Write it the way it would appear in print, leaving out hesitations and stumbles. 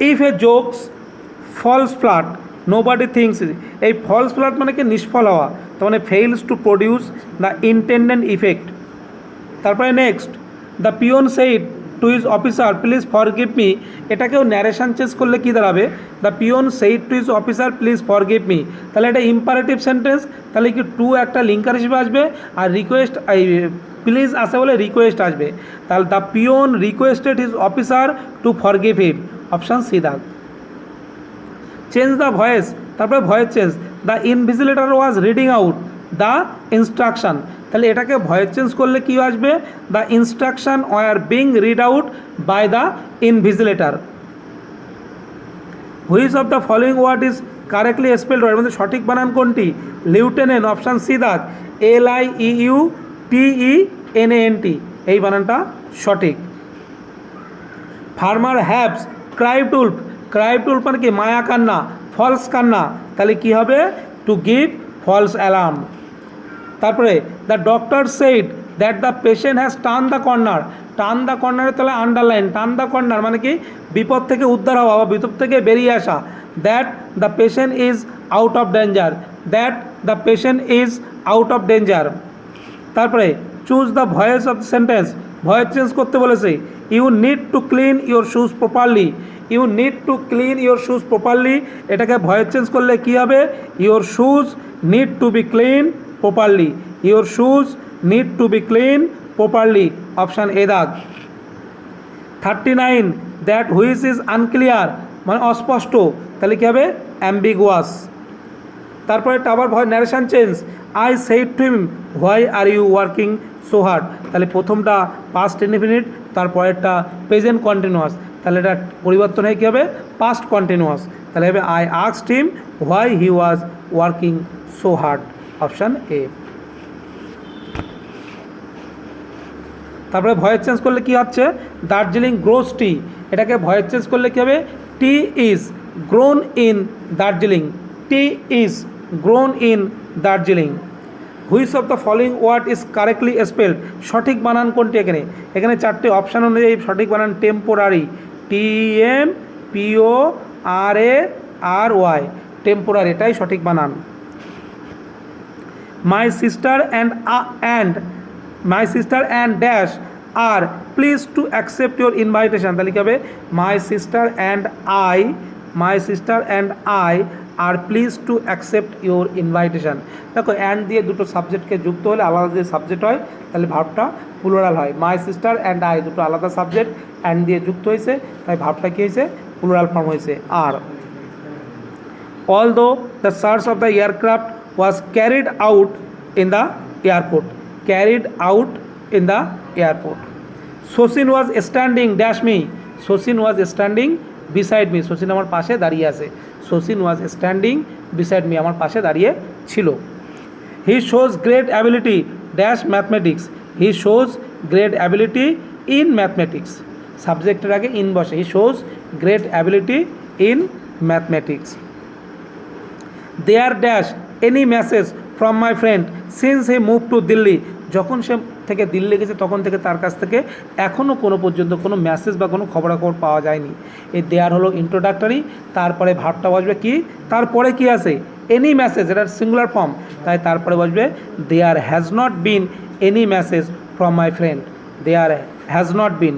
If a jokes falls flat nobody things, এই falls flat মানে কি নিষ্ফল হওয়া, তার মানে fails to produce the intended effect. তারপরে next, the peon said to his officer please forgive me, এটাকেও ন্যারেশন চেঞ্জ করলে কী দাঁড়াবে, the peon said to his officer please forgive me, তাহলে এটা ইম্পারেটিভ সেন্টেন্স, তাহলে কি টু একটা লিঙ্কার হিসেবে আসবে, আর রিকোয়েস্ট প্লিজ আসে বলে রিকোয়েস্ট আসবে, তাহলে the peon requested his officer to forgive him, option C দাগ। চেঞ্জ দ্য ভয়েস, তারপরে voice change, the invigilator was reading out the instruction, তাহলে এটাকে ভয়েস চেঞ্জ করলে কী আসবে, the instruction were being read out by the invigilator. Which of the following word is correctly spelled, এর মধ্যে সঠিক বানান কোনটি, লিউটেন্যান্ট, অপশান সি দাগ, LIEUTENANT, এই বানানটা সঠিক। Farmer haves cried wolf, ক্রাইভড Wolf মানে কি মায়া কান্না, ফলস কান্না, তাহলে কি হবে, টু গিভ ফলস অ্যালার্ম। তারপরে the doctor said that the patient has turn the corner, turn the কর্নারের তাহলে আন্ডারলাইন, টার্ন দ্য কর্নার মানে কি বিপদ থেকে উদ্ধার হওয়া বা বিপদ থেকে বেরিয়ে আসা, that the patient is out of danger, that the patient is out of danger. তারপরে choose the voice of the sentence, voice change করতে বলেছে, you need to clean your shoes properly, you need to clean your shoes properly, এটাকে voice change করলে কী হবে, your shoes need to be clean properly, your shoes need to be clean properly, option A দাগ। 39, that which is unclear মানে অস্পষ্ট, তাহলে কী হবে, অ্যাম্বিগুয়াস। তারপরে আবার ভয় narration change, I said to him why are you working so hard, তাহলে প্রথমটা পাস্ট ইনডিফিনিট, তারপরেরটা প্রেজেন্ট কন্টিনিউয়াস, তাহলে এটা পরিবর্তন হয়ে কী হবে, পাস্ট কন্টিনিউয়াস, তাহলে হবে I asked him why he was working so hard, option A. তারপরে ভয়েস চেঞ্জ করলে কী হচ্ছে, দার্জিলিং গ্রোস টি, এটাকে ভয়েস চেঞ্জ করলে কী হবে, tea is grown in Darjeeling, tea is grown in Darjeeling. Which of the following word is correctly spelled, সঠিক বানান কোনটি, এখানে এখানে চারটে অপশান অনুযায়ী সঠিক বানান টেম্পোরারি, TEMPORARY, টেম্পোরারি, এটাই সঠিক বানান। My sister and dash are pleased to accept your invitation, তাহলে কী হবে, my sister and I are pleased to accept your invitation. দেখো অ্যান্ড দিয়ে দুটো সাবজেক্টকে যুক্ত হলে আলাদা যে সাবজেক্ট হয় তাহলে ভার্বটা প্লুরাল হয়, মাই সিস্টার অ্যান্ড আই দুটো আলাদা সাবজেক্ট অ্যান্ড দিয়ে যুক্ত হয়েছে, তাই ভার্বটা কী হয়েছে, প্লুরাল ফর্ম হয়েছে। আর although the search of the aircraft was carried out in the airport, Sachin was standing dash me, Sachin was standing beside me, Sachin আমার পাশে দাঁড়িয়ে আছে, Sachin was standing beside me, আমার পাশে দাঁড়িয়ে ছিল। He shows great ability dash mathematics, he shows great ability in mathematics, সাবজেক্টের আগে ইন বসে, he shows great ability in mathematics. There dash any message from my friend since he moved to Delhi, যখন সে থেকে দিল্লি গেছে তখন থেকে তার কাছ থেকে এখনও কোনো পর্যন্ত কোনো মেসেজ বা কোনো খবরাখবর পাওয়া যায়নি। এই দেয়ার হলো ইন্ট্রোডাক্টরি, তারপরে ভার্বটা বসবে কি, তারপরে কি আছে, এনি মেসেজ, এটা সিঙ্গুলার ফর্ম, তাই তারপরে বসবে there has not been any message from my friend, there has not bin